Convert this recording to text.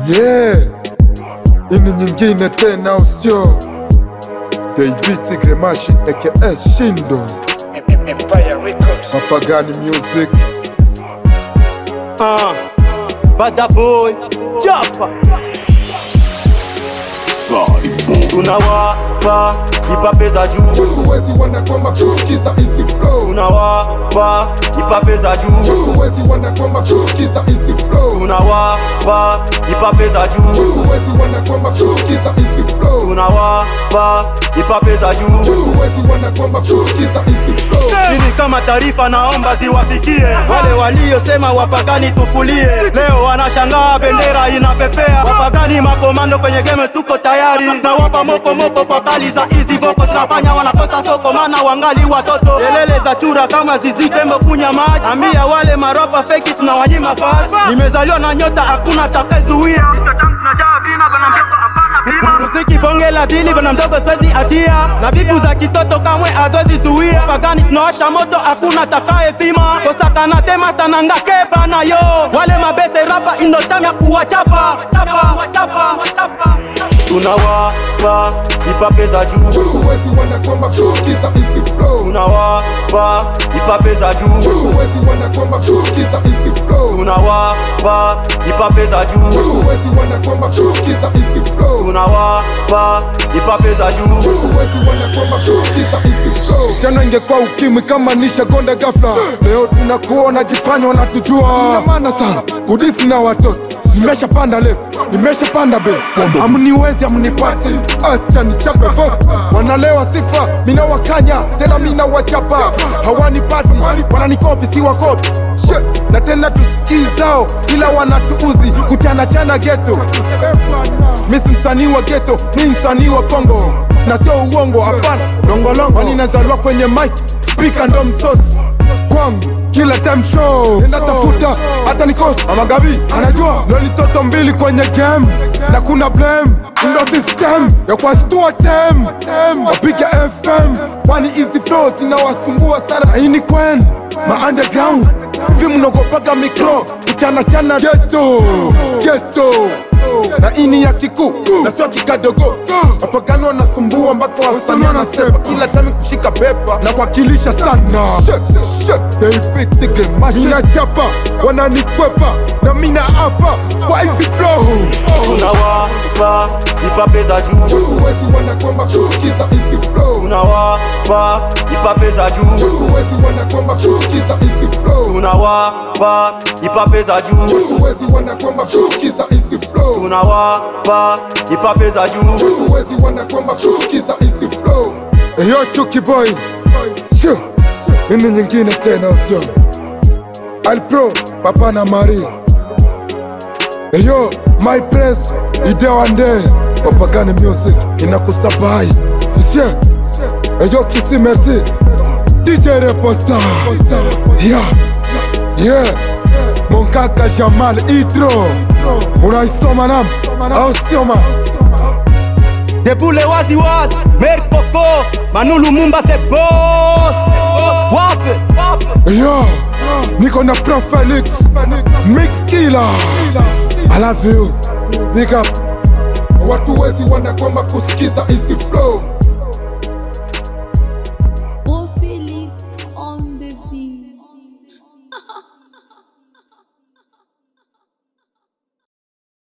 Yeah, ini nyingine tena usio Baby Tigre Machine aka Shindo Empire Records, Mapagani Music. Bada boy Chapa tunawapa ipape za juu, Huwezi wana kwamba kukiza easy flow. tunawapa ipape za juu, Huwezi wana kwamba kukiza easy flow. tunawapa ipape za juu, Huwezi wana kwamba kukiza easy flow. tunawapa ipape za juu. Huwezi wana kwamba kukiza easy flow. Hili kama taarifa naomba ziwafikie wale waliosema wapagani tufulie. Leo wanashangaa bendera inapepea, wapagani makomando kwenye game tuko tayari. Na wapa moko kwa kali za easy vocals, nafanya wanakosa soko mana wangali watoto. Kelele za chura kama zizi tembo kunya maji, ambia wale maropa fake tunawanyima fast. Nimezaliwa na nyota hakuna takazuia, kichwa changu kinajaa vina bana mdogo hapana bima. Muziki bonge la dili bana mdogo siwezi atia, na vipu za kitoto kamwe haziwezi zuia. Pagani tunawasha moto hakuna takaye zima, kosa kana tema tananga keba na yo. Wale mabete rapa indotamya kuwachapa tunawapa ipape za juu, Huwezi wana kwamba kukiza easy flow. tunawapa ipape za juu, Huwezi wana kwamba kukiza easy flow. tunawapa ipape za juu, Huwezi wana kwamba kukiza easy flow. tunawapa ipape za juu. Huwezi wana kwamba kukiza easy flow. Jana ingekuwa ukimwi kama nisha gonda ghafla. Leo tunakuona jifanya wanatujua. Ina maana sana kudisi na watoto. Nimesha panda left, nimesha panda be. Amniwezi amnipati, acha nichape vote. Wanalewa sifa, mina wakanya, tena mina wachapa. Hawanipati, wananikopi si wakopi. Na tena tusikizao, sila wanatuuzi. Kuchana chana ghetto. Misi msanii wa ghetto, mi msanii wa Kongo. Na sio uongo, hapana, longolongo. Wani nazalua kwenye mic, speaker ndo msosi kwangu kila time show. Nenda tafuta hata nikosi Amagabi anajua loli toto mbili kwenye game, na kuna blame ndo system ya kwa stua tem. Wapiga FM wani easy flow zinawasumbua sana. Hii ni Kwen ma underground hivi mnogopaga mikro kuchana chana ghetto na ini ya kiku na sio kikadogo. Wapagano wanasumbua mpaka wasanii wanasema kila time kushika pepa na kuwakilisha sana. Baby Tigre Machine inachapa, wananikwepa na mina hapa kwa easy flow. Tunawapa ipape za juu, Huwezi wana kwamba kukiza easy flow. tunawapa ipape za juu, Huwezi wana kwamba kukiza easy flow. tunawapa ipape za juu, Huwezi wana kwamba kukiza easy flow. tunawapa ipape za juu. Huwezi wana kwamba kukiza easy flow. Yo Chucky boy, sure. Ini nyingine tena usio Alpro, Papa na Maria. Yo, my press, ide wande Wapagani Music, inakusabai Sure. Yo Kisi Merci, DJ Reposta. Yeah, mon kaka Jamal Idro. Unaisoma nam, au sioma? Deboule wazi wazi, Merkoko, Manu Lumumba se boss. Wape Yo, niko na Pro Felix, Mix Killer. I love you, big up. Watu wezi wana kwamba kusikiza easy flow.